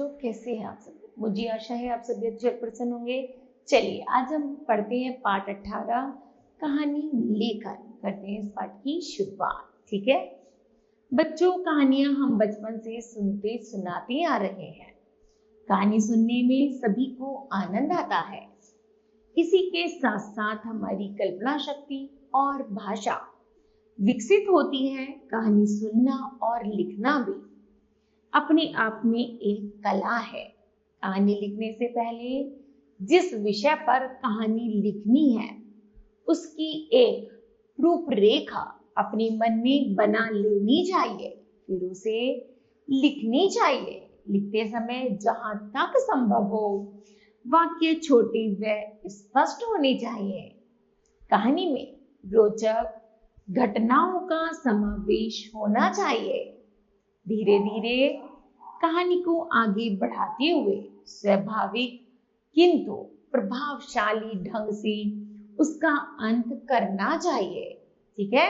बच्चों, कैसे हैं आप सब? मुझे आशा है आप सभी अच्छे और प्रसन्न होंगे। चलिए आज हम पढ़ते हैं पाठ 18 कहानी लेकर। करते हैं इस पाठ की शुरुआत। ठीक है बच्चों, कहानियां हम बचपन से सुनते सुनाते आ रहे हैं। कहानी सुनने में सभी को आनंद आता है। इसी के साथ साथ हमारी कल्पना शक्ति और भाषा विकसित होती है। कहानी सुनना और लिखना भी अपने आप में एक कला है। कहानी लिखने से पहले जिस विषय पर कहानी लिखनी है उसकी एक रूपरेखा अपने मन में बना लेनी चाहिए, फिर उसे लिखनी चाहिए। लिखते समय जहां तक संभव हो वाक्य छोटे व स्पष्ट होने चाहिए। कहानी में रोचक घटनाओं का समावेश होना चाहिए। धीरे धीरे कहानी को आगे बढ़ाते हुए स्वाभाविक किंतु प्रभावशाली ढंग से उसका अंत करना चाहिए। ठीक है,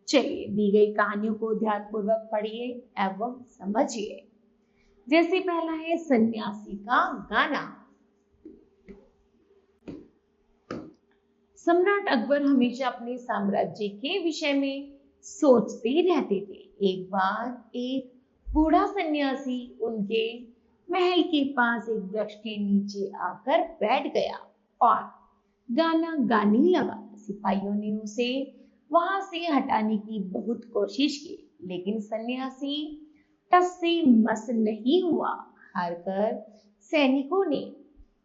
चलिए दी गई कहानियों को ध्यानपूर्वक पढ़िए एवं समझिए। जैसे पहला है सन्यासी का गाना। सम्राट अकबर हमेशा अपने साम्राज्य के विषय में सोचते रहते थे। एक बार एक बूढ़ा सन्यासी उनके महल के पास एक वृक्ष के नीचे आकर बैठ गया और गाना गाने लगा। सिपाहियों ने उसे वहां से हटाने की बहुत कोशिश की, लेकिन सन्यासी टस से मस नहीं हुआ। हारकर सैनिकों ने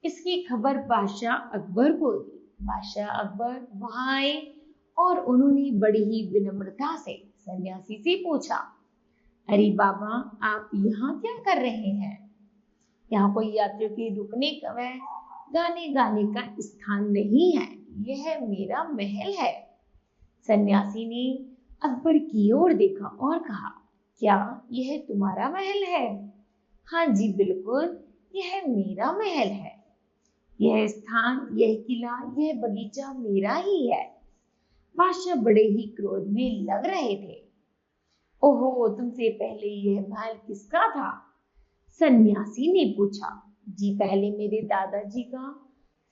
इसकी खबर बादशाह अकबर को दी। बादशाह अकबर वहां आए और उन्होंने बड़ी ही विनम्रता से सन्यासी से पूछा, अरे बाबा, आप यहाँ क्या कर रहे हैं? यहाँ कोई यात्रियों के रुकने का व गाने गाने का स्थान नहीं है, यह मेरा महल है। सन्यासी ने अकबर की ओर देखा और कहा, क्या यह तुम्हारा महल है? हाँ जी बिल्कुल, यह मेरा महल है। यह स्थान, यह किला, यह बगीचा मेरा ही है। बादशाह बड़े ही क्रोध में लग रहे थे। ओहो, तुमसे पहले यह महल किसका था? सन्यासी ने पूछा। जी पहले मेरे दादाजी का,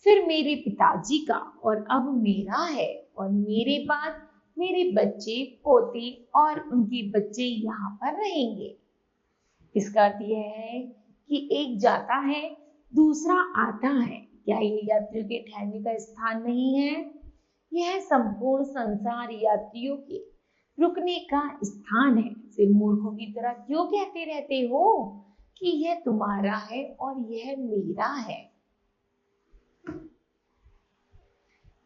फिर मेरे पिताजी का और अब मेरा है, और मेरे बाद मेरे बच्चे पोते और उनके बच्चे यहाँ पर रहेंगे। इसका अर्थ यह है कि एक जाता है दूसरा आता है। क्या ये यात्रियों के ठहरने का स्थान नहीं है? यह संपूर्ण संसार यात्रियों के रुकने का स्थान है। फिर मूर्खों की तरह क्यों कहते रहते हो कि यह तुम्हारा है और यह मेरा है?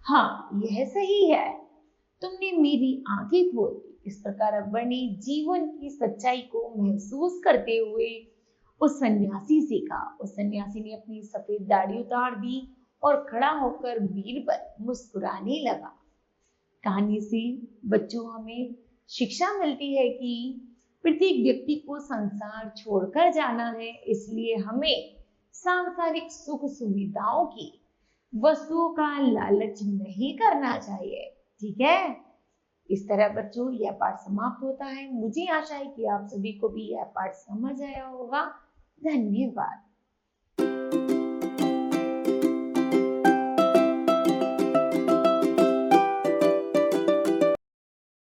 हाँ, यह सही है, तुमने मेरी आंखें खोल दी। इस प्रकार अकबर ने जीवन की सच्चाई को महसूस करते हुए उस सन्यासी से कहा। उस सन्यासी ने अपनी सफेद दाढ़ी उतार दी और खड़ा होकर बीरबल मुस्कुराने लगा। कहानी से बच्चों हमें शिक्षा मिलती है कि प्रत्येक व्यक्ति को संसार छोड़कर जाना है, इसलिए हमें सांसारिक सुख सुविधाओं की वस्तुओं का लालच नहीं करना चाहिए। ठीक है, इस तरह बच्चों यह पाठ समाप्त होता है। मुझे आशा है कि आप सभी को भी यह पाठ समझ आया होगा। धन्यवाद।